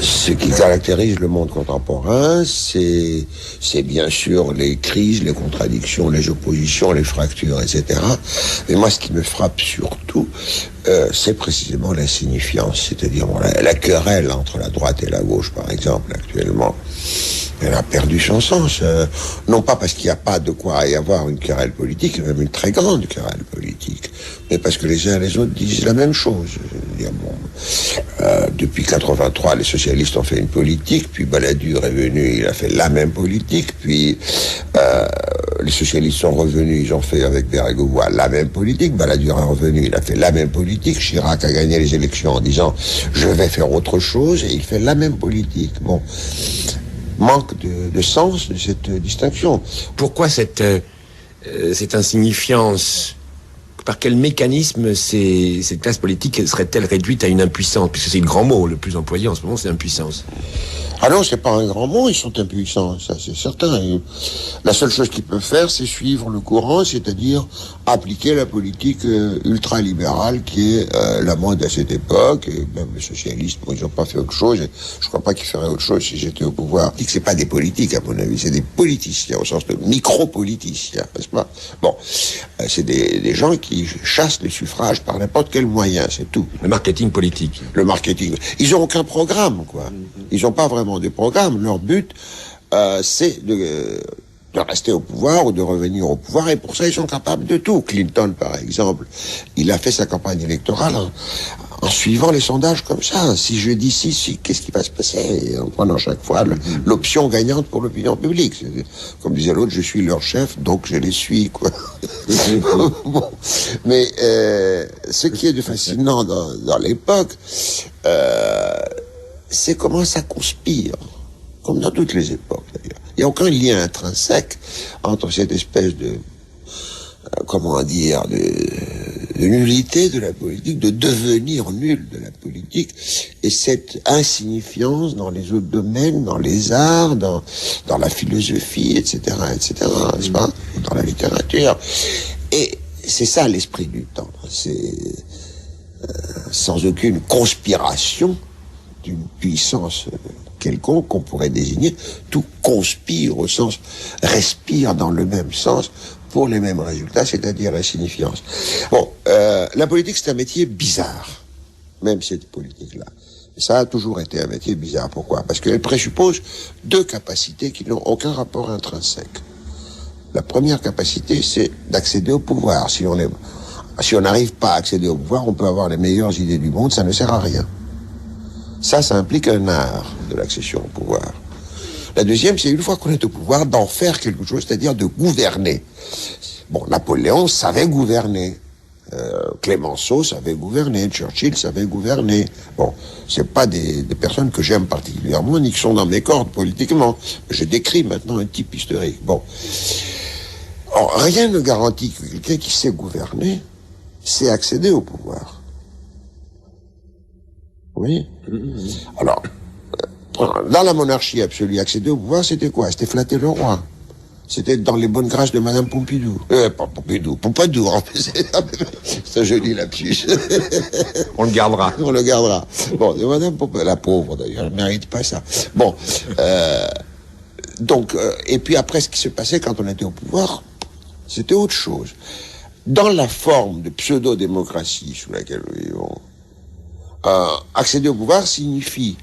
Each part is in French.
Ce qui caractérise le monde contemporain, c'est bien sûr les crises, les contradictions, les oppositions, les fractures, etc. Mais moi, ce qui me frappe surtout, c'est précisément l'insignifiance, c'est-à-dire la querelle entre la droite et la gauche, par exemple, actuellement. Elle a perdu son sens. Non pas parce qu'il n'y a pas de quoi y avoir une querelle politique, même une très grande querelle politique, mais parce que les uns et les autres disent la même chose. Depuis 83, les socialistes ont fait une politique, puis Balladur est venu, il a fait la même politique, puis les socialistes sont revenus, ils ont fait avec Bérégovoy la même politique, Balladur est revenu, il a fait la même politique, Chirac a gagné les élections en disant « je vais faire autre chose », et il fait la même politique. Bon, manque de sens de cette distinction. Pourquoi cette insignifiance? Par quel mécanisme cette classe politique serait-elle réduite à une impuissance? Puisque c'est le grand mot le plus employé en ce moment, c'est impuissance. Ah non, c'est pas un grand mot, ils sont impuissants, ça c'est certain. Et la seule chose qu'ils peuvent faire, c'est suivre le courant, c'est-à-dire appliquer la politique ultralibérale qui est la mode à cette époque. Et même les socialistes, bon, ils n'ont pas fait autre chose. Je crois pas qu'ils feraient autre chose si j'étais au pouvoir. Je dis que c'est pas des politiques, à mon avis, c'est des politiciens, au sens de micro-politiciens, n'est-ce pas? Bon, c'est des gens qui chassent les suffrages par n'importe quel moyen, c'est tout. Le marketing politique. Le marketing. Ils ont aucun programme, quoi. Ils n'ont pas vraiment des programmes. Leur but, c'est de rester au pouvoir ou de revenir au pouvoir, et pour ça, ils sont capables de tout. Clinton, par exemple, il a fait sa campagne électorale en suivant les sondages comme ça. Si je dis si, qu'est-ce qui va se passer? En prenant chaque fois l'option gagnante pour l'opinion publique. Comme disait l'autre, je suis leur chef, donc je les suis, quoi. Bon. Mais ce qui est de fascinant dans l'époque, c'est comment ça conspire, comme dans toutes les époques d'ailleurs. Il n'y a aucun lien intrinsèque entre cette espèce de, de nullité de la politique, de devenir nul de la politique, et cette insignifiance dans les autres domaines, dans les arts, dans la philosophie, etc., n'est-ce pas, dans la littérature. Et c'est ça l'esprit du temps. C'est sans aucune conspiration d'une puissance quelconque qu'on pourrait désigner, tout conspire au sens, respire dans le même sens pour les mêmes résultats, c'est-à-dire l'insignifiance. Bon, la politique c'est un métier bizarre, même cette politique-là. Ça a toujours été un métier bizarre. Pourquoi? Parce qu'elle présuppose deux capacités qui n'ont aucun rapport intrinsèque. La première capacité, c'est d'accéder au pouvoir. Si on n'arrive pas à accéder au pouvoir, on peut avoir les meilleures idées du monde, ça ne sert à rien. Ça implique un art de l'accession au pouvoir. La deuxième, c'est une fois qu'on est au pouvoir, d'en faire quelque chose, c'est-à-dire de gouverner. Bon, Napoléon savait gouverner. Clémenceau savait gouverner. Churchill savait gouverner. Bon, c'est pas des personnes que j'aime particulièrement, ni qui sont dans mes cordes politiquement. Je décris maintenant un type historique. Bon. Or, rien ne garantit que quelqu'un qui sait gouverner sait accéder au pouvoir. Oui. Alors, dans la monarchie absolue, accéder au pouvoir, c'était quoi? C'était flatter le roi. C'était dans les bonnes grâces de Madame Pompidou. Pas Pompidou, Pompadour. C'est un joli lapsus. On le gardera. On le gardera. Bon, de Madame Pompadour, la pauvre d'ailleurs, elle ne mérite pas ça. Bon, donc, et puis après, ce qui se passait quand on était au pouvoir, c'était autre chose. Dans la forme de pseudo-démocratie sous laquelle nous vivons, accéder au pouvoir signifie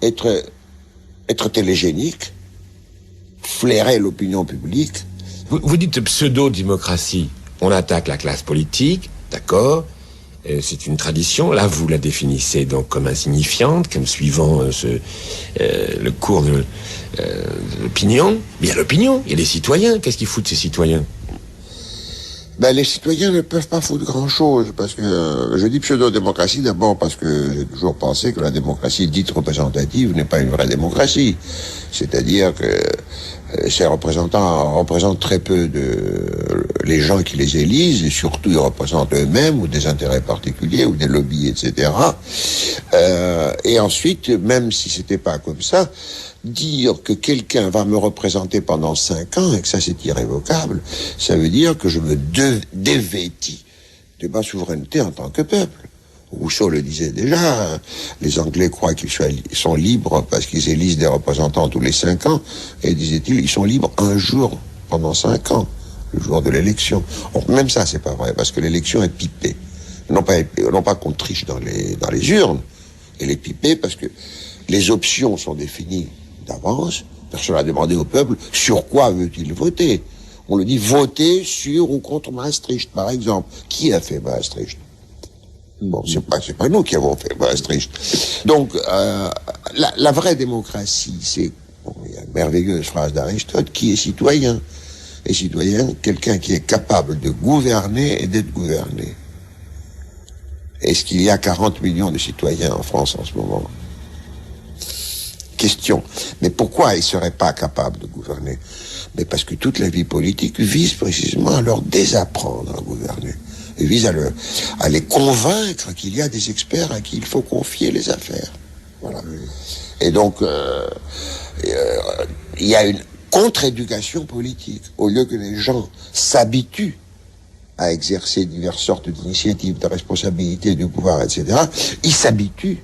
être télégénique, flairer l'opinion publique. Vous dites pseudo-démocratie. On attaque la classe politique, d'accord, c'est une tradition. Là, vous la définissez donc comme insignifiante, comme suivant le cours de l'opinion. Mais il y a l'opinion, il y a les citoyens. Qu'est-ce qu'ils foutent, ces citoyens? Ben, les citoyens ne peuvent pas foutre grand-chose, parce que je dis pseudo-démocratie d'abord parce que j'ai toujours pensé que la démocratie dite représentative n'est pas une vraie démocratie. C'est-à-dire que ces représentants représentent très peu les gens qui les élisent, et surtout ils représentent eux-mêmes ou des intérêts particuliers ou des lobbies, etc. Et ensuite, même si c'était pas comme ça, dire que quelqu'un va me représenter pendant 5 ans et que ça c'est irrévocable, ça veut dire que je me dévêtis de ma souveraineté en tant que peuple. Rousseau le disait déjà, les Anglais croient qu'ils sont libres parce qu'ils élisent des représentants tous les 5 ans, et disait-il, ils sont libres un jour pendant 5 ans, le jour de l'élection. Or, même ça, c'est pas vrai, parce que l'élection est pipée. Non pas qu'on triche dans les urnes, elle est pipée parce que les options sont définies d'avance. Personne n'a demandé au peuple sur quoi veut-il voter. On le dit voter sur ou contre Maastricht, par exemple. Qui a fait Maastricht? Bon, c'est pas nous qui avons fait Maastricht. Donc, la vraie démocratie, c'est, bon, il y a une merveilleuse phrase d'Aristote, qui est citoyen. Et citoyen, quelqu'un qui est capable de gouverner et d'être gouverné. Est-ce qu'il y a 40 millions de citoyens en France en ce moment? Question. Mais pourquoi ils ne seraient pas capables de gouverner? Mais parce que toute la vie politique vise précisément à leur désapprendre à gouverner. Elle vise à les convaincre qu'il y a des experts à qui il faut confier les affaires. Voilà. Et donc, il y a une contre-éducation politique. Au lieu que les gens s'habituent à exercer diverses sortes d'initiatives, de responsabilités, du pouvoir, etc., ils s'habituent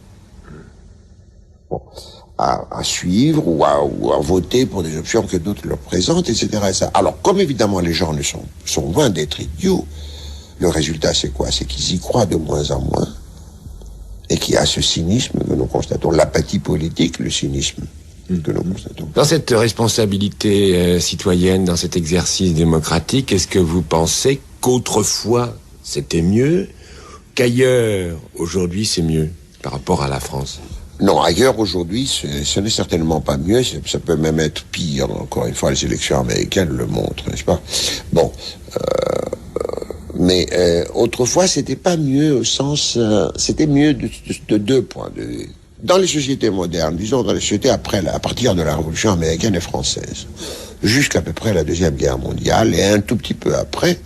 à suivre ou à voter pour des options que d'autres leur présentent, etc. Alors, comme évidemment les gens sont loin d'être idiots, le résultat c'est quoi? C'est qu'ils y croient de moins en moins, et qu'il y a ce cynisme que nous constatons, l'apathie politique, le cynisme que nous constatons. Dans cette responsabilité citoyenne, dans cet exercice démocratique, est-ce que vous pensez qu'autrefois c'était mieux, qu'ailleurs aujourd'hui c'est mieux par rapport à la France? Non, ailleurs aujourd'hui ce n'est certainement pas mieux, ça peut même être pire. Encore une fois, les élections américaines le montrent, n'est-ce pas? Bon, mais autrefois c'était pas mieux au sens, c'était mieux de 2 points de vue. Dans les sociétés modernes, disons dans les sociétés à partir de la Révolution américaine et française, jusqu'à peu près la Deuxième Guerre mondiale, et un tout petit peu après,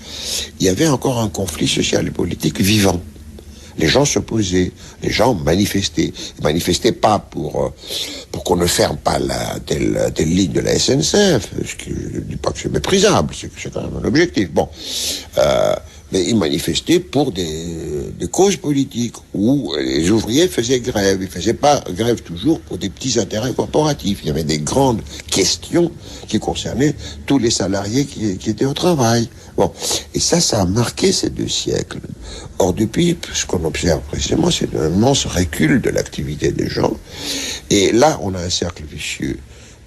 il y avait encore un conflit social et politique vivant. Les gens s'opposaient, les gens manifestaient. Ils manifestaient pas pour qu'on ne ferme pas telle ligne de la SNCF, ce qui, je ne dis pas que c'est méprisable, c'est quand même un objectif. Bon, mais ils manifestaient pour des causes politiques où les ouvriers faisaient grève. Ils faisaient pas grève toujours pour des petits intérêts corporatifs. Il y avait des grandes questions qui concernaient tous les salariés qui étaient au travail. Bon, et ça a marqué ces 2 siècles. Or, depuis, ce qu'on observe précisément, c'est un immense recul de l'activité des gens. Et là, on a un cercle vicieux.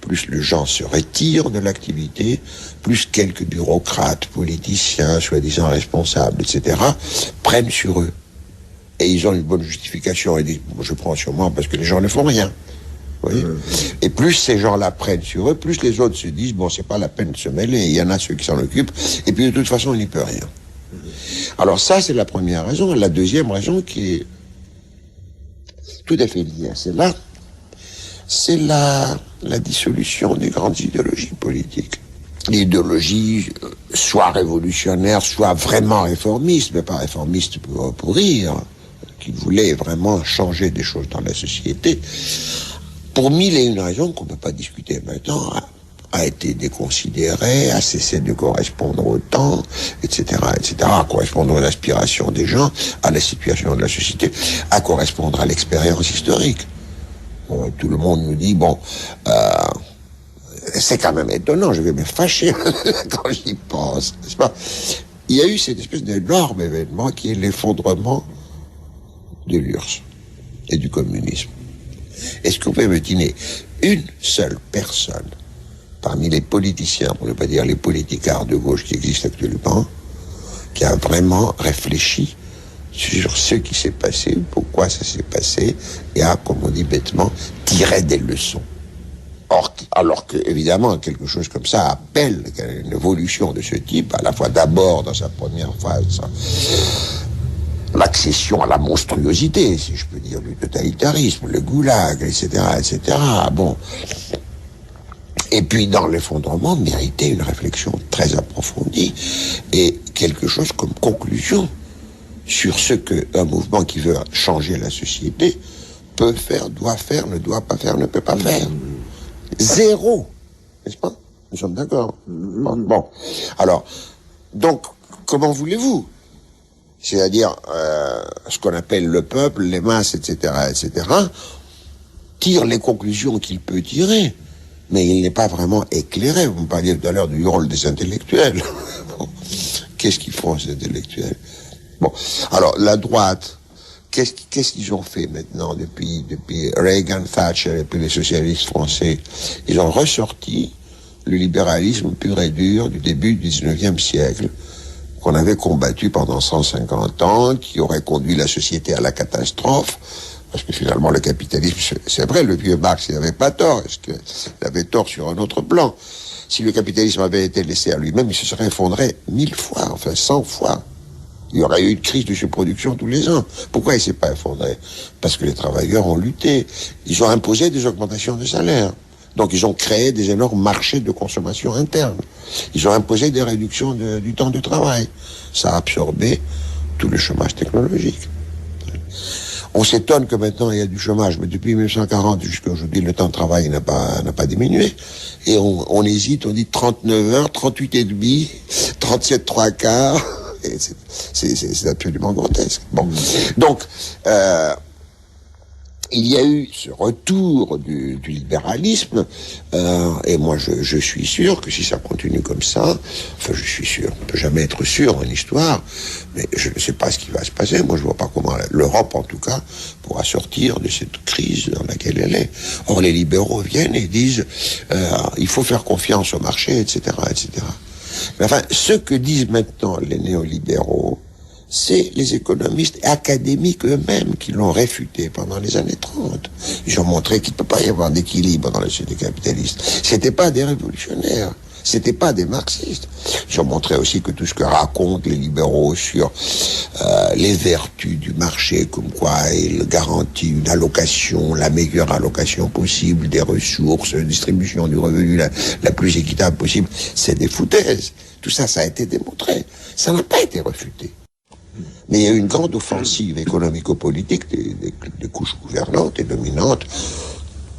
Plus les gens se retirent de l'activité, plus quelques bureaucrates, politiciens, soi-disant responsables, etc., prennent sur eux. Et ils ont une bonne justification. Ils disent, je prends sur moi parce que les gens ne font rien. Vous voyez ? Et plus ces gens-là prennent sur eux, plus les autres se disent, bon, c'est pas la peine de se mêler, il y en a ceux qui s'en occupent, et puis de toute façon, on n'y peut rien. Alors ça, c'est la première raison. La deuxième raison qui est tout à fait liée à celle-là, c'est la dissolution des grandes idéologies politiques. L'idéologie, soit révolutionnaire, soit vraiment réformiste, mais pas réformiste pour rire, qui voulait vraiment changer des choses dans la société, pour 1001 raisons qu'on ne peut pas discuter maintenant, a été déconsidérée, a cessé de correspondre au temps, etc., à correspondre aux aspirations des gens, à la situation de la société, à correspondre à l'expérience historique. Bon, tout le monde nous dit, bon, c'est quand même étonnant, je vais me fâcher quand j'y pense, n'est-ce pas? Il y a eu cette espèce d'énorme événement qui est l'effondrement de l'URSS et du communisme. Est-ce que vous pouvez me dire une seule personne parmi les politiciens, pour ne pas dire les politicards de gauche qui existent actuellement, qui a vraiment réfléchi sur ce qui s'est passé, pourquoi ça s'est passé, et a, comme on dit bêtement, tiré des leçons. Or, alors que, évidemment, quelque chose comme ça appelle une évolution de ce type, à la fois d'abord dans sa première phase, l'accession à la monstruosité, si je peux dire, du totalitarisme, le goulag, etc., etc. Bon. Et puis, dans l'effondrement, méritait une réflexion très approfondie et quelque chose comme conclusion sur ce qu'un mouvement qui veut changer la société peut faire, doit faire, ne doit pas faire, ne peut pas faire. Zéro. N'est-ce pas? Nous sommes d'accord. Bon. Alors, donc, comment voulez-vous? c'est-à-dire ce qu'on appelle le peuple, les masses, etc., tire les conclusions qu'il peut tirer, mais il n'est pas vraiment éclairé. Vous me parliez tout à l'heure du rôle des intellectuels. Bon. Qu'est-ce qu'ils font, ces intellectuels? Bon, alors, la droite, qu'est-ce qu'ils ont fait maintenant depuis Reagan, Thatcher et puis les socialistes français? Ils ont ressorti le libéralisme pur et dur du début du 19e siècle, qu'on avait combattu pendant 150 ans, qui aurait conduit la société à la catastrophe, parce que finalement le capitalisme, c'est vrai, le vieux Marx, il n'avait pas tort, est-ce qu'il avait tort sur un autre plan? Si le capitalisme avait été laissé à lui-même, il se serait effondré 1000 fois, enfin 100 fois. Il y aurait eu une crise de surproduction tous les ans. Pourquoi il s'est pas effondré? Parce que les travailleurs ont lutté. Ils ont imposé des augmentations de salaire. Donc ils ont créé des énormes marchés de consommation interne. Ils ont imposé des réductions du temps de travail. Ça a absorbé tout le chômage technologique. On s'étonne que maintenant il y a du chômage, mais depuis 1940 jusqu'à aujourd'hui, le temps de travail n'a pas diminué. Et on hésite, on dit 39 heures, 38 et demi, 37 trois quarts. C'est absolument grotesque. Bon. Donc, il y a eu ce retour du libéralisme, et moi je suis sûr que si ça continue comme ça, enfin je suis sûr, on ne peut jamais être sûr en histoire, mais je ne sais pas ce qui va se passer. Moi je vois pas comment l'Europe en tout cas pourra sortir de cette crise dans laquelle elle est. Or les libéraux viennent et disent il faut faire confiance au marché, etc., etc. Mais enfin, ce que disent maintenant les néolibéraux, c'est les économistes académiques eux-mêmes qui l'ont réfuté pendant les années 30. Ils ont montré qu'il ne peut pas y avoir d'équilibre dans la société capitaliste. C'était pas des révolutionnaires, c'était pas des marxistes. Ils ont montré aussi que tout ce que racontent les libéraux sur les vertus du marché, comme quoi il garantit une allocation, la meilleure allocation possible des ressources, une distribution du revenu la plus équitable possible, c'est des foutaises. Tout ça, ça a été démontré. Ça n'a pas été refuté. Mais il y a eu une grande offensive économico-politique des couches gouvernantes et dominantes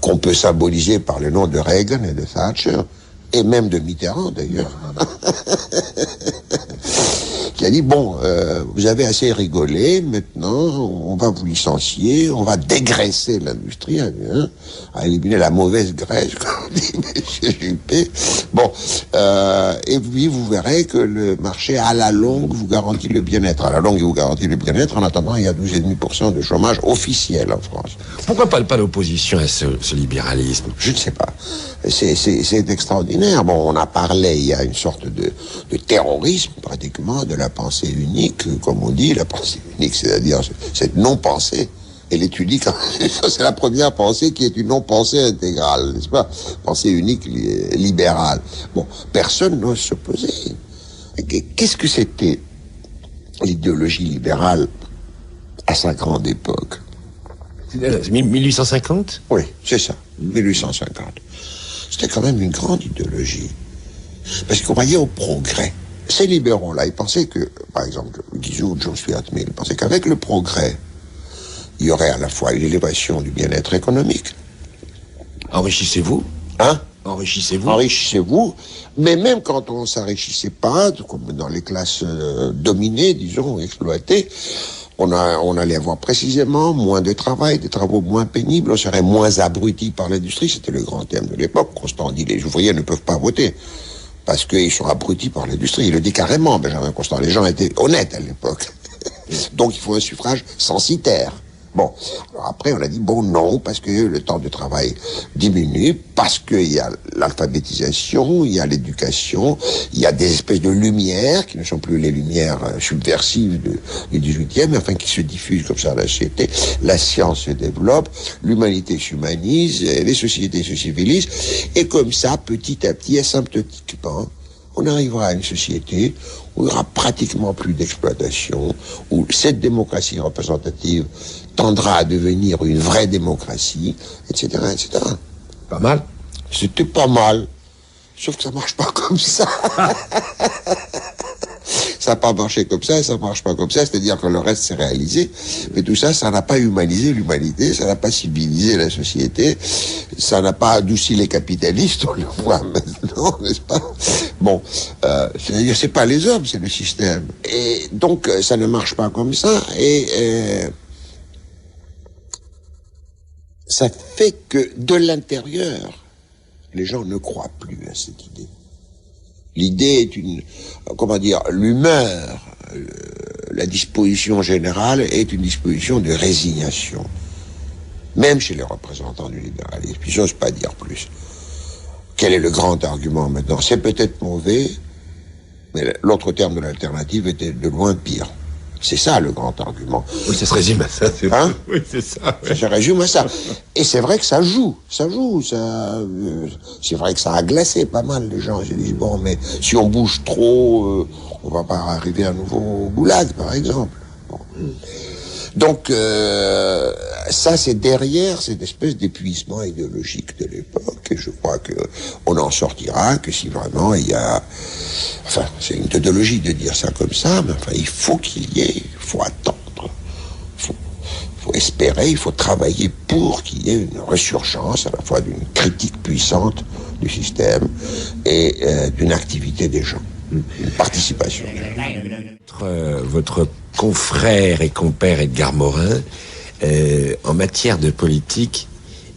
qu'on peut symboliser par le nom de Reagan et de Thatcher, et même de Mitterrand d'ailleurs, qui a dit, bon, vous avez assez rigolé, maintenant on va vous licencier, on va dégraisser l'industrie, hein, à éliminer la mauvaise graisse, comme dit M. Juppé. Bon, et puis vous verrez que le marché à la longue vous garantit le bien-être. À la longue, il vous garantit le bien-être. En attendant, il y a 12,5% de chômage officiel en France. Pourquoi pas l'opposition à ce libéralisme? Je ne sais pas. C'est extraordinaire. Bon, on a parlé, il y a une sorte de terrorisme, pratiquement, de la pensée unique, comme on dit, la pensée unique, c'est-à-dire cette non-pensée. Elle est unique, c'est la première pensée qui est une non-pensée intégrale, n'est-ce pas? Pensée unique libérale. Bon, personne n'ose s'opposer. Qu'est-ce que c'était l'idéologie libérale à sa grande époque? 1850? Oui, c'est ça, 1850. C'était quand même une grande idéologie. Parce qu'on croyait au progrès. Ces libéraux-là, ils pensaient que, par exemple, Guizot, John Stuart Mill, ils pensaient qu'avec le progrès, il y aurait à la fois une élévation du bien-être économique. Enrichissez-vous. Hein? Enrichissez-vous. Enrichissez-vous. Mais même quand on s'enrichissait pas, comme dans les classes dominées, disons, exploitées, on allait avoir précisément moins de travail, des travaux moins pénibles, on serait moins abrutis par l'industrie. C'était le grand thème de l'époque. Constant dit, les ouvriers ne peuvent pas voter parce qu'ils sont abrutis par l'industrie. Il le dit carrément, Benjamin Constant. Les gens étaient honnêtes à l'époque. Donc il faut un suffrage censitaire. Bon, alors après on a dit bon non, parce que le temps de travail diminue, parce qu'il y a l'alphabétisation, il y a l'éducation, il y a des espèces de lumières qui ne sont plus les lumières subversives du 18e, mais enfin qui se diffusent comme ça dans la société. La science se développe, l'humanité s'humanise, les sociétés se civilisent, et comme ça, petit à petit, asymptotiquement, on arrivera à une société où il n'y aura pratiquement plus d'exploitation, où cette démocratie représentative tendra à devenir une vraie démocratie, etc., etc. Pas mal. C'était pas mal. Sauf que ça marche pas comme ça. Ça n'a pas marché comme ça, ça ne marche pas comme ça, c'est-à-dire que le reste s'est réalisé. Mais tout ça, ça n'a pas humanisé l'humanité, ça n'a pas civilisé la société, ça n'a pas adouci les capitalistes, on le voit maintenant, n'est-ce pas? Bon, c'est-à-dire, c'est pas les hommes, c'est le système. Et donc, ça ne marche pas comme ça, et ça fait que, de l'intérieur, les gens ne croient plus à cette idée. L'idée est l'humeur, la disposition générale est une disposition de résignation. Même chez les représentants du libéralisme. Ils n'osent pas dire plus. Quel est le grand argument maintenant? C'est peut-être mauvais, mais l'autre terme de l'alternative était de loin pire. C'est ça le grand argument. Oui, ça se résume à ça. Hein? Oui, c'est ça. Ouais. Ça se résume à ça. Et c'est vrai que ça joue. C'est vrai que ça a glacé pas mal les gens. Ils se disent, bon, mais si on bouge trop, on va pas arriver à nouveau au goulag, par exemple. Bon. Donc, ça, c'est derrière cette espèce d'épuisement idéologique de l'époque. Et je crois que on en sortira que si vraiment il y a... Enfin, c'est une tautologie de dire ça comme ça, mais enfin, il faut qu'il y ait, il faut attendre, il faut espérer, il faut travailler pour qu'il y ait une résurgence à la fois d'une critique puissante du système et d'une activité des gens, une participation. Votre confrère et compère Edgar Morin, en matière de politique,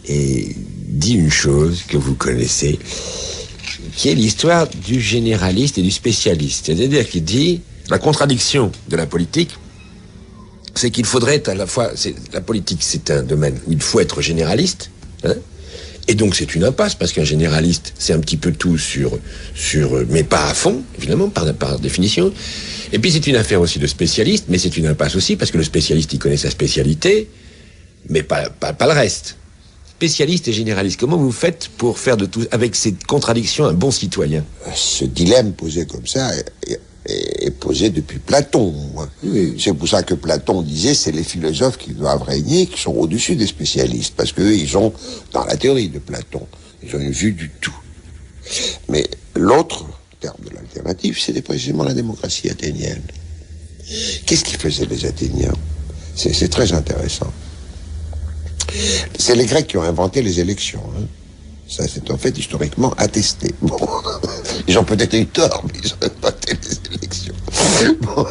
dit une chose que vous connaissez, qui est l'histoire du généraliste et du spécialiste. C'est-à-dire qu'il dit, la contradiction de la politique, c'est qu'il faudrait à la fois... La politique, c'est un domaine où il faut être généraliste, hein, et donc c'est une impasse, parce qu'un généraliste, c'est un petit peu tout mais pas à fond, évidemment, par définition. Et puis c'est une affaire aussi de spécialiste, mais c'est une impasse aussi, parce que le spécialiste, il connaît sa spécialité, mais pas le reste. Spécialiste et généraliste, comment vous faites pour faire de tout, avec cette contradiction, un bon citoyen? Ce dilemme posé comme ça est posé depuis Platon. Oui. C'est pour ça que Platon disait, c'est les philosophes qui doivent régner, qui sont au-dessus des spécialistes, parce qu'eux, ils ont, dans la théorie de Platon, ils ont une vue du tout. Mais l'autre terme de l'alternative, c'était précisément la démocratie athénienne. Qu'est-ce qu'ils faisaient les Athéniens? C'est très intéressant. C'est les Grecs qui ont inventé les élections. Hein. Ça, c'est en fait historiquement attesté. Bon. Ils ont peut-être eu tort, mais ils ont inventé les élections. Bon.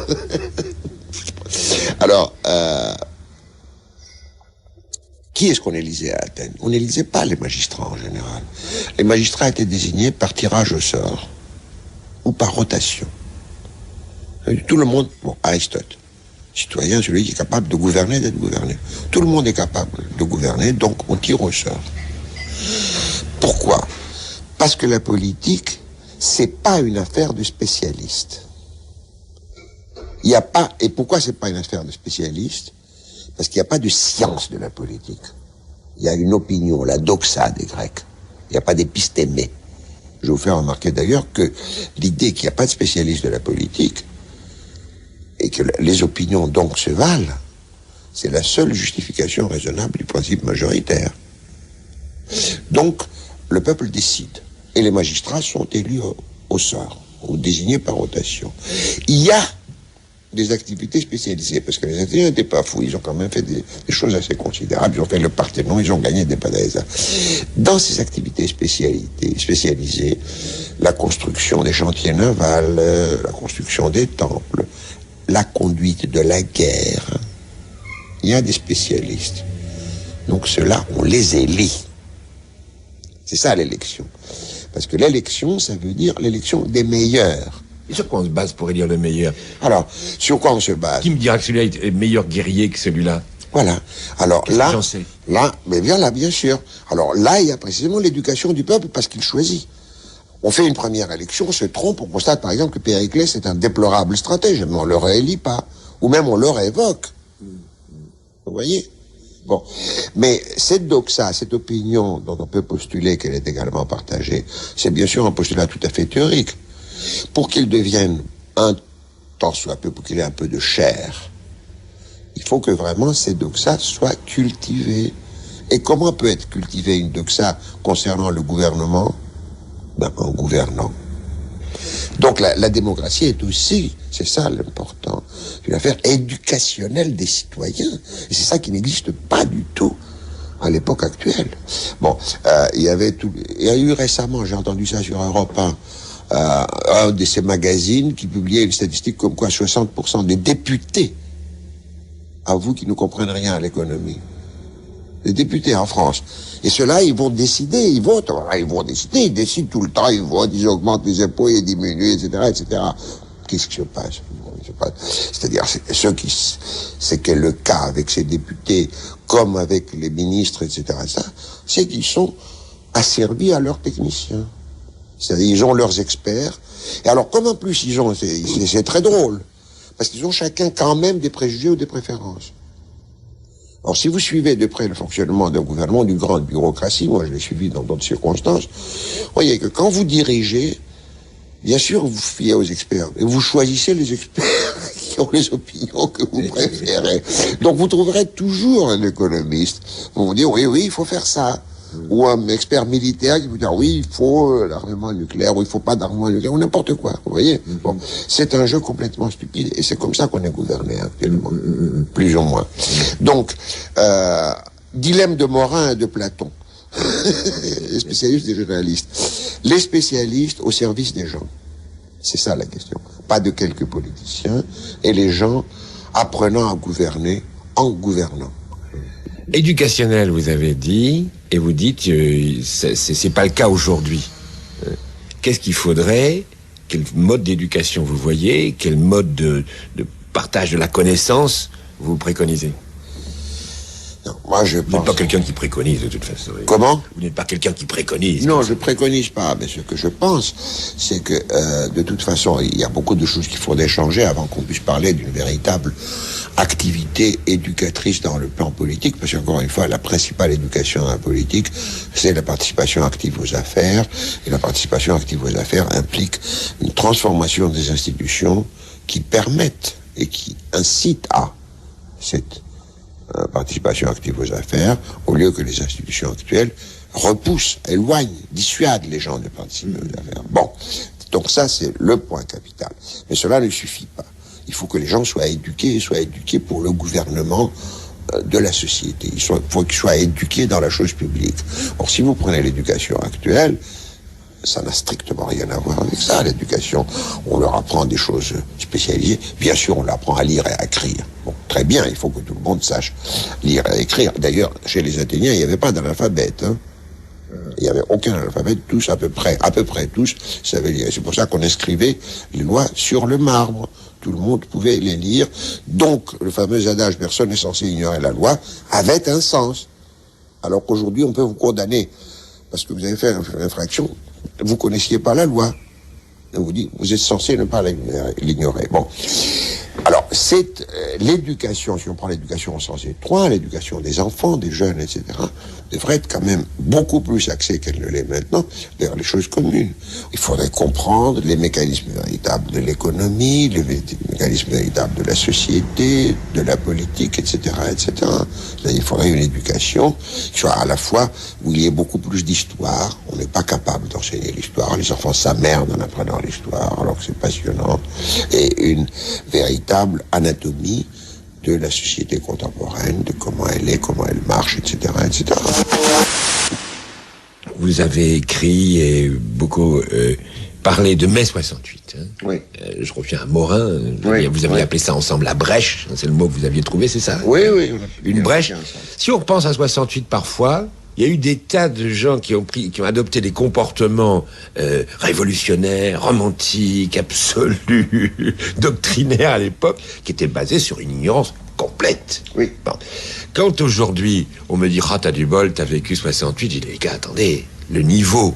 Alors, qui est-ce qu'on élisait à Athènes? On n'élisait pas les magistrats en général. Les magistrats étaient désignés par tirage au sort ou par rotation. Tout le monde, bon, Aristote. Citoyen, celui qui est capable de gouverner, d'être gouverné. Tout le monde est capable de gouverner, donc on tire au sort. Pourquoi? Parce que la politique, c'est pas une affaire de spécialistes. Il n'y a pas, et pourquoi c'est pas une affaire de spécialistes? Parce qu'il n'y a pas de science de la politique. Il y a une opinion, la doxa des Grecs. Il n'y a pas d'épistémé. Je vais vous faire remarquer d'ailleurs que l'idée qu'il n'y a pas de spécialiste de la politique, et que les opinions donc se valent, c'est la seule justification raisonnable du principe majoritaire. Donc, le peuple décide, et les magistrats sont élus au sort, ou désignés par rotation. Il y a des activités spécialisées, parce que les Athéniens n'étaient pas fous, ils ont quand même fait des choses assez considérables, ils ont fait le Parthénon, ils ont gagné des batailles. Dans ces activités spécialisées, la construction des chantiers navals, la construction des temples, la conduite de la guerre, il y a des spécialistes. Donc ceux-là, on les élit. C'est ça l'élection. Parce que l'élection, ça veut dire l'élection des meilleurs. Et sur quoi on se base pour élire le meilleur? Alors, sur quoi on se base? Qui me dira que celui-là est meilleur guerrier que celui-là? Voilà. Alors mais bien là, bien sûr. Alors là, il y a précisément l'éducation du peuple parce qu'il choisit. On fait une première élection, on se trompe, on constate par exemple que Périclès est un déplorable stratège, mais on le réélit pas. Ou même on le révoque. Vous voyez? Bon. Mais cette doxa, cette opinion dont on peut postuler qu'elle est également partagée, c'est bien sûr un postulat tout à fait théorique. Pour qu'il devienne tant soit peu, pour qu'il ait un peu de chair, il faut que vraiment cette doxa soit cultivée. Et comment peut être cultivée une doxa concernant le gouvernement? Ben, en gouvernant. Donc la démocratie est aussi, c'est ça l'important, une affaire éducationnelle des citoyens. Et c'est ça qui n'existe pas du tout à l'époque actuelle. Bon, il y a eu récemment, j'ai entendu ça sur Europe 1, un de ces magazines qui publiait une statistique comme quoi 60% des députés avouent qu'ils ne comprennent rien à l'économie. Les députés en France. Et ceux-là, ils vont décider, ils votent, ils décident tout le temps, ils votent, ils augmentent les impôts, ils diminuent, etc., etc. Qu'est-ce qui se passe? C'est-à-dire, c'est que le cas avec ces députés, comme avec les ministres, etc., c'est qu'ils sont asservis à leurs techniciens. C'est-à-dire, ils ont leurs experts. Et alors, comme en plus, c'est très drôle, parce qu'ils ont chacun quand même des préjugés ou des préférences. Alors, si vous suivez de près le fonctionnement d'un gouvernement, d'une grande bureaucratie, moi je l'ai suivi dans d'autres circonstances, vous voyez que quand vous dirigez, bien sûr, vous fiez aux experts, mais vous choisissez les experts qui ont les opinions que vous préférez. Donc vous trouverez toujours un économiste. Vous vous dites, oui, il faut faire ça. Ou un expert militaire qui vous dit, oui, il faut l'armement nucléaire, ou il faut pas d'armement nucléaire, ou n'importe quoi. Vous voyez? Bon, c'est un jeu complètement stupide, et c'est comme ça qu'on est gouverné actuellement, plus ou moins. Donc, dilemme de Morin et de Platon. Les spécialistes des journalistes. Les spécialistes au service des gens. C'est ça la question. Pas de quelques politiciens, et les gens apprenant à gouverner en gouvernant. Éducationnel, vous avez dit, et vous dites c'est pas le cas aujourd'hui. Qu'est-ce qu'il faudrait? Quel mode d'éducation vous voyez? Quel mode de partage de la connaissance vous préconisez? Non, moi je pense... Vous n'êtes pas quelqu'un qui préconise de toute façon. Comment? Vous n'êtes pas quelqu'un qui préconise. Non, je préconise pas, mais ce que je pense, c'est que de toute façon, il y a beaucoup de choses qu'il faudrait changer avant qu'on puisse parler d'une véritable activité éducatrice dans le plan politique, parce qu'encore une fois, la principale éducation dans la politique, c'est la participation active aux affaires, et la participation active aux affaires implique une transformation des institutions qui permettent et qui incitent à cette participation active aux affaires, au lieu que les institutions actuelles repoussent, éloignent, dissuadent les gens de participer aux affaires. Bon, donc ça c'est le point capital. Mais cela ne suffit pas. Il faut que les gens soient éduqués pour le gouvernement de la société. Il faut qu'ils soient éduqués dans la chose publique. Or, si vous prenez l'éducation actuelle, ça n'a strictement rien à voir avec ça, l'éducation. On leur apprend des choses spécialisées. Bien sûr, on leur apprend à lire et à écrire. Bon, très bien, il faut que tout le monde sache lire et écrire. D'ailleurs, chez les Athéniens, il n'y avait pas d'analphabète, hein. Il n'y avait aucun analphabète, tous à peu près tous savaient lire. C'est pour ça qu'on inscrivait les lois sur le marbre. Tout le monde pouvait les lire. Donc, le fameux adage « personne n'est censé ignorer la loi » avait un sens. Alors qu'aujourd'hui, on peut vous condamner parce que vous avez fait une infraction. Vous connaissiez pas la loi. On vous dit, vous êtes censé ne pas l'ignorer. Bon. Alors, c'est l'éducation, si on prend l'éducation au sens étroit, l'éducation des enfants, des jeunes, etc., devrait être quand même beaucoup plus axée qu'elle ne l'est maintenant vers les choses communes. Il faudrait comprendre les mécanismes véritables de l'économie, les mécanismes véritables de la société, de la politique, etc., etc. Il faudrait une éducation qui soit à la fois où il y ait beaucoup plus d'histoire. On n'est pas capable d'enseigner l'histoire. Les enfants s'emmerdent en apprenant l'histoire, alors que c'est passionnant. Et une véritable anatomie de la société contemporaine, de comment elle est, comment elle marche, etc., etc. Vous avez écrit et beaucoup parlé de mai 68. Hein. Oui. Je reviens à Morin. Oui, vous aviez appelé ça ensemble la brèche. C'est le mot que vous aviez trouvé, c'est ça? Oui. Une brèche. Si on repense à 68 parfois, il y a eu des tas de gens qui ont adopté des comportements révolutionnaires, romantiques, absolus, doctrinaires à l'époque, qui étaient basés sur une ignorance complète. Oui. Bon. Quand aujourd'hui, on me dit, t'as du bol, t'as vécu 68, je dis, les gars, attendez, le niveau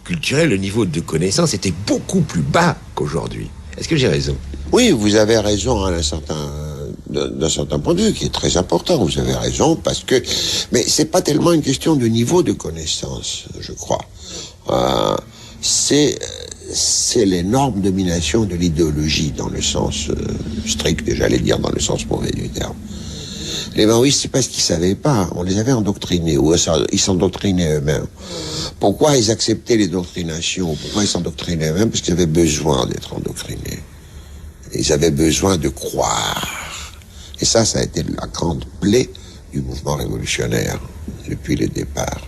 culturel, le niveau de connaissance était beaucoup plus bas qu'aujourd'hui. Est-ce que j'ai raison? Oui, vous avez raison d'un certain point de vue qui est très important. Vous avez raison parce que, mais c'est pas tellement une question de niveau de connaissance, je crois. C'est l'énorme domination de l'idéologie dans le sens strict, et j'allais dire dans le sens mauvais du terme. Les maoïstes, c'est parce qu'ils savaient pas. On les avait endoctrinés, ou ils s'endoctrinaient eux-mêmes. Pourquoi ils acceptaient les doctrinations? Pourquoi ils s'endoctrinaient eux-mêmes? Parce qu'ils avaient besoin d'être endoctrinés. Ils avaient besoin de croire. Et ça a été la grande plaie du mouvement révolutionnaire, depuis le départ.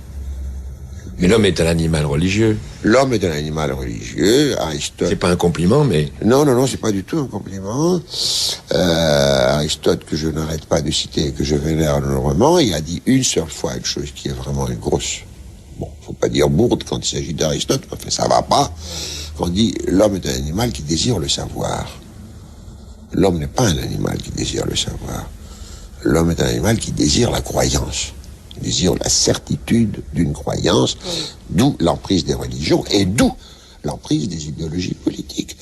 Mais l'homme est un animal religieux. L'homme est un animal religieux. Aristote... C'est pas un compliment, mais... Non, c'est pas du tout un compliment. Aristote, que je n'arrête pas de citer et que je vénère énormément, il a dit une seule fois une chose qui est vraiment une grosse... Bon, faut pas dire bourde quand il s'agit d'Aristote, enfin, ça va pas. Quand on dit l'homme est un animal qui désire le savoir. L'homme n'est pas un animal qui désire le savoir. L'homme est un animal qui désire la croyance. Désire la certitude d'une croyance, d'où l'emprise des religions et d'où l'emprise des idéologies politiques.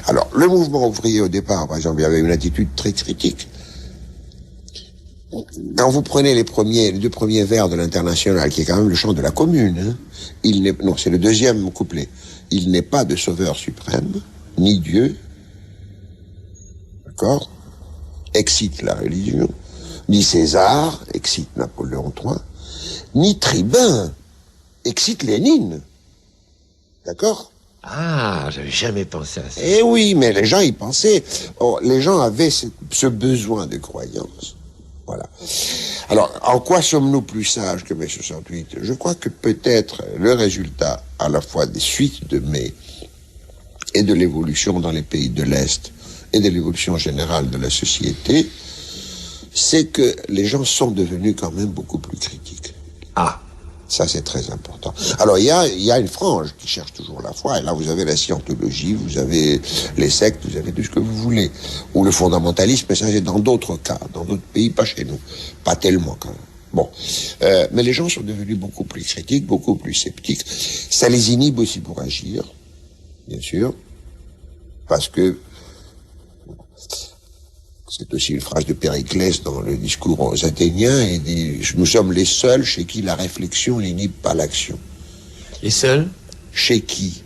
Alors, le mouvement ouvrier au départ, par exemple, il y avait une attitude très critique. Quand vous prenez les deux premiers vers de l'Internationale, qui est quand même le chant de la Commune, non, c'est le deuxième couplet. Il n'est pas de sauveur suprême, ni Dieu, d'accord, excite la religion, ni César, excite Napoléon III, ni tribun, excite Lénine. D'accord? Ah, j'avais jamais pensé à ça. Eh oui, mais les gens y pensaient. Oh, les gens avaient ce besoin de croyance. Voilà. Alors, en quoi sommes-nous plus sages que mai 68? Je crois que peut-être le résultat à la fois des suites de mai et de l'évolution dans les pays de l'Est et de l'évolution générale de la société, c'est que les gens sont devenus quand même beaucoup plus critiques. Ah. Ça, c'est très important. Alors, il y a une frange qui cherche toujours la foi, et là, vous avez la scientologie, vous avez les sectes, vous avez tout ce que vous voulez. Ou le fondamentalisme, mais ça, c'est dans d'autres cas, dans d'autres pays, pas chez nous. Pas tellement, quand même. Bon. Mais les gens sont devenus beaucoup plus critiques, beaucoup plus sceptiques. Ça les inhibe aussi pour agir, bien sûr, parce que c'est aussi une phrase de Périclès dans le discours aux Athéniens, il dit « Nous sommes les seuls chez qui la réflexion n'inhibe pas l'action. » Les seuls? Chez qui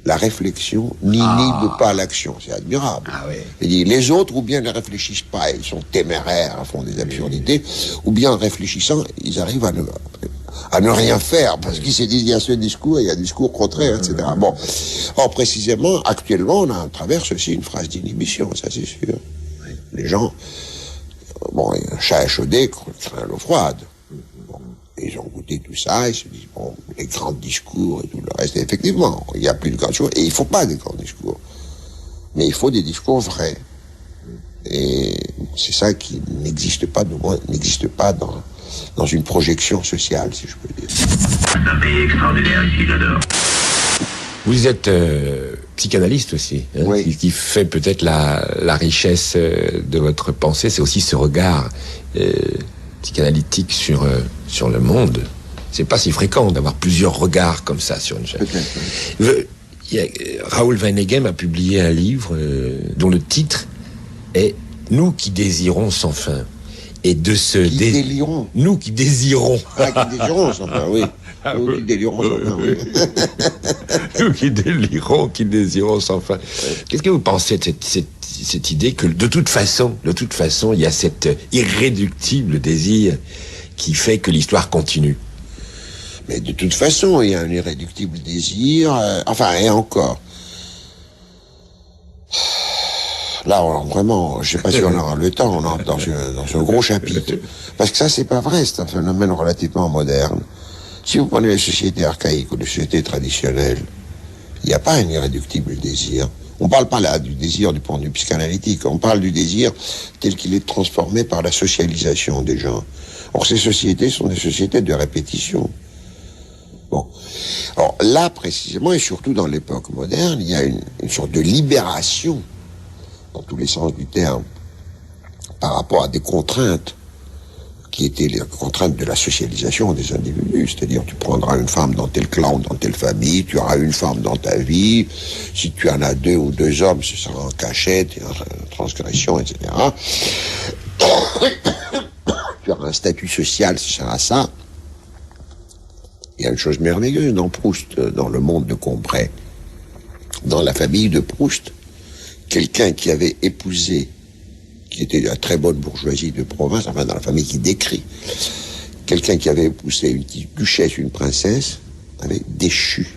la réflexion n'inhibe pas l'action. C'est admirable. Ah ouais. Il dit « Les autres, ou bien ne réfléchissent pas, ils sont téméraires, font des absurdités, ou bien en réfléchissant, ils arrivent à ne rien faire, parce qu'ils se disent, il y a ce discours et il y a un discours contraire, etc. Bon. Or, précisément, actuellement, on traverse aussi une phase d'inhibition, ça c'est sûr. Les gens, bon, un chat échaudé craint l'eau froide. Bon, ils ont goûté tout ça, ils se disent, bon, les grands discours et tout le reste, et effectivement, il n'y a plus de grands discours, et il ne faut pas des grands discours. Mais il faut des discours vrais. Et c'est ça qui n'existe pas, du moins, n'existe pas dans une projection sociale, si je peux dire. C'est un pays extraordinaire ici, j'adore. Vous êtes psychanalyste aussi, hein, oui. qui fait peut-être la richesse de votre pensée, c'est aussi ce regard psychanalytique sur le monde. C'est pas si fréquent d'avoir plusieurs regards comme ça sur une chaîne. Raoul Vaneigem a publié un livre dont le titre est « Nous qui désirons sans fin ». Et de ce délirons. Nous qui désirons. Ah, qui désirons sans fin, oui. Ah, nous qui délirons sans fin, oui. Nous qui désirons sans fin. Qu'est-ce que vous pensez de cette idée que de toute façon, il y a cet irréductible désir qui fait que l'histoire continue? Mais de toute façon, il y a un irréductible désir, enfin, et encore. Là, vraiment, je sais pas si on aura le temps, on entre dans un gros chapitre. Parce que ça, c'est pas vrai, c'est un phénomène relativement moderne. Si vous prenez les sociétés archaïques ou les sociétés traditionnelles, il n'y a pas un irréductible désir. On parle pas là du désir du point de vue psychanalytique, on parle du désir tel qu'il est transformé par la socialisation des gens. Or, ces sociétés sont des sociétés de répétition. Bon. Alors là, précisément, et surtout dans l'époque moderne, il y a une sorte de libération dans tous les sens du terme, par rapport à des contraintes qui étaient les contraintes de la socialisation des individus. C'est-à-dire, tu prendras une femme dans tel clan, dans telle famille, tu auras une femme dans ta vie, si tu en as deux ou deux hommes, ce sera en cachette, et en transgression, etc. Tu auras un statut social, ce sera ça. Il y a une chose merveilleuse dans Proust, dans le monde de Combray, dans la famille de Proust, quelqu'un qui avait épousé, qui qui était de la très bonne bourgeoisie de province, enfin dans la famille qui décrit. Quelqu'un qui avait épousé une petite duchesse, une princesse, avait déchu.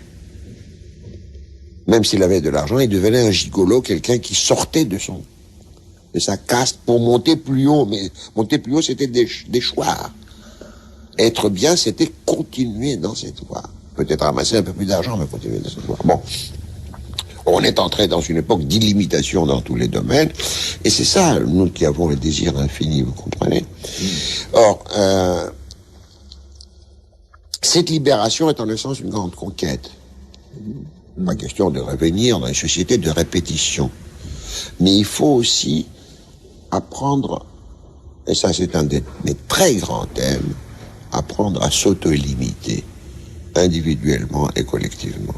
Même s'il avait de l'argent, il devenait un gigolo, quelqu'un qui sortait de sa caste pour monter plus haut. Mais monter plus haut, c'était déchoir. Être bien, c'était continuer dans cette voie. Peut-être ramasser un peu plus d'argent, mais continuer dans cette voie. Bon. On est entré dans une époque d'illimitation dans tous les domaines. Et c'est ça, nous qui avons le désir infini, vous comprenez? Or, cette libération est en essence une grande conquête. Pas question de revenir dans une société de répétition. Mais il faut aussi apprendre, et ça c'est un des très grands thèmes, apprendre à s'auto-limiter, individuellement et collectivement.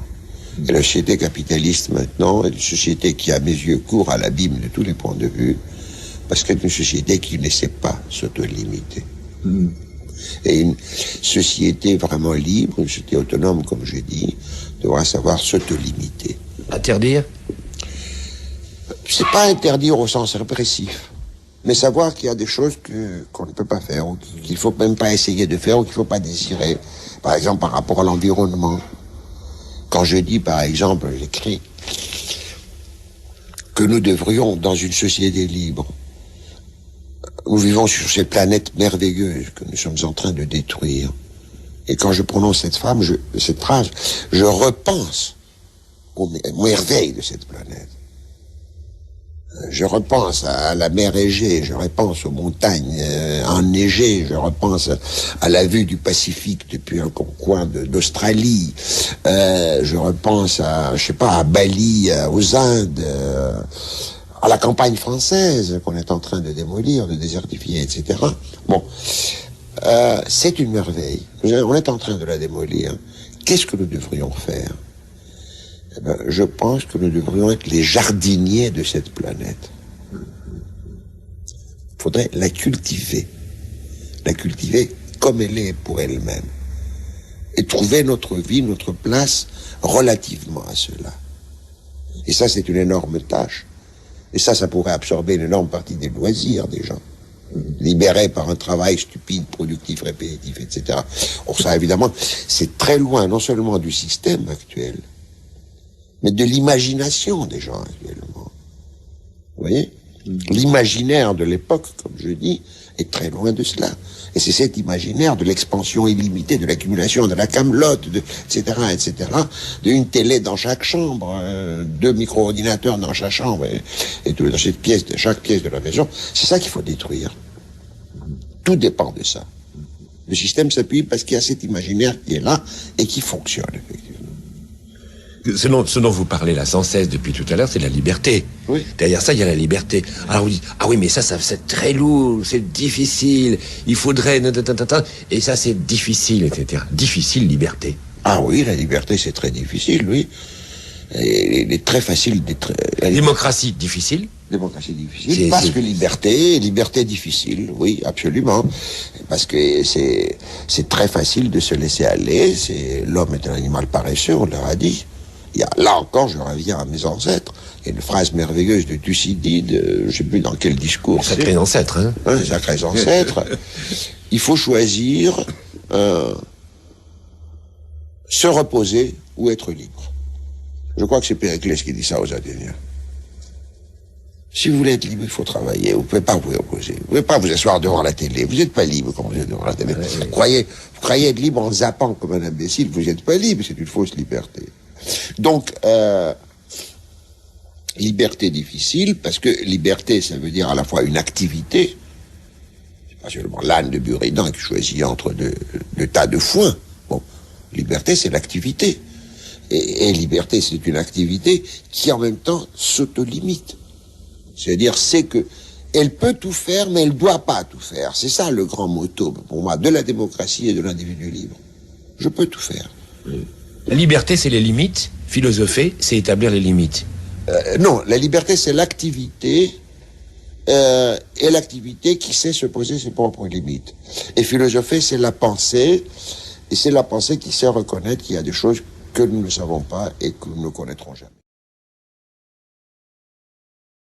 Et la société capitaliste maintenant est une société qui, à mes yeux, court à l'abîme de tous les points de vue, parce qu'elle est une société qui ne sait pas s'auto-limiter. Et une société vraiment libre, une société autonome, comme je dis, devra savoir s'auto-limiter. Interdire? C'est pas interdire au sens répressif, mais savoir qu'il y a des choses qu'on ne peut pas faire, ou qu'il faut même pas essayer de faire, ou qu'il faut pas désirer. Par exemple, par rapport à l'environnement. Quand je dis, par exemple, j'écris que nous devrions, dans une société libre, nous vivons sur cette planète merveilleuse que nous sommes en train de détruire. Et quand je prononce cette phrase, je repense aux merveilles de cette planète. Je repense à la mer Égée, je repense aux montagnes enneigées, je repense à la vue du Pacifique depuis un coin d'Australie, je repense à Bali, aux Indes, à la campagne française qu'on est en train de démolir, de désertifier, etc. Bon, c'est une merveille. On est en train de la démolir. Qu'est-ce que nous devrions faire? Eh ben, je pense que nous devrions être les jardiniers de cette planète. Il faudrait la cultiver comme elle est pour elle-même, et trouver notre vie, notre place relativement à cela. Et ça, c'est une énorme tâche. Et ça pourrait absorber une énorme partie des loisirs des gens, libérés par un travail stupide, productif, répétitif, etc. Or ça, évidemment, c'est très loin, non seulement du système actuel, mais de l'imagination des gens actuellement. Vous voyez? L'imaginaire de l'époque, comme je dis, est très loin de cela. Et c'est cet imaginaire de l'expansion illimitée, de l'accumulation, de la camelote, etc., d'une télé dans chaque chambre, 2 micro-ordinateurs dans chaque chambre, et tout dans chaque pièce de la maison. C'est ça qu'il faut détruire. Tout dépend de ça. Le système s'appuie parce qu'il y a cet imaginaire qui est là et qui fonctionne, effectivement. Ce dont vous parlez là sans cesse depuis tout à l'heure, c'est la liberté. Oui. Derrière ça, il y a la liberté. Alors vous dites, ah oui, mais ça c'est très lourd, c'est difficile, il faudrait... Et ça, c'est difficile, etc. Difficile, liberté. Ah oui, la liberté, c'est très difficile, oui. Et il est très facile d'être... Démocratie, difficile. Démocratie difficile, parce que liberté difficile, oui, absolument. Parce que c'est très facile de se laisser aller, l'homme est un animal paresseux, on leur a dit. Là encore, je reviens à mes ancêtres. Il y a une phrase merveilleuse de Thucydide, je ne sais plus dans quel discours. Sacrés ancêtres, hein. Sacrés ancêtres. Il faut choisir se reposer ou être libre. Je crois que c'est Périclès qui dit ça aux Athéniens. Si vous voulez être libre, il faut travailler. Vous ne pouvez pas vous reposer. Vous ne pouvez pas vous asseoir devant la télé. Vous n'êtes pas libre quand vous êtes devant la télé. Vous croyez être libre en zappant comme un imbécile. Vous n'êtes pas libre. C'est une fausse liberté. Donc, liberté difficile, parce que liberté, ça veut dire à la fois une activité. C'est pas seulement l'âne de Buridan qui choisit entre deux tas de foin. Bon, liberté, c'est l'activité. Et liberté, c'est une activité qui, en même temps, s'auto-limite. C'est-à-dire, c'est que elle peut tout faire, mais elle doit pas tout faire. C'est ça le grand motto, pour moi, de la démocratie et de l'individu libre. Je peux tout faire. La liberté, c'est les limites. Philosopher, c'est établir les limites. Non, la liberté, c'est l'activité, et l'activité qui sait se poser ses propres limites. Et philosopher, c'est la pensée, et c'est la pensée qui sait reconnaître qu'il y a des choses que nous ne savons pas et que nous ne connaîtrons jamais.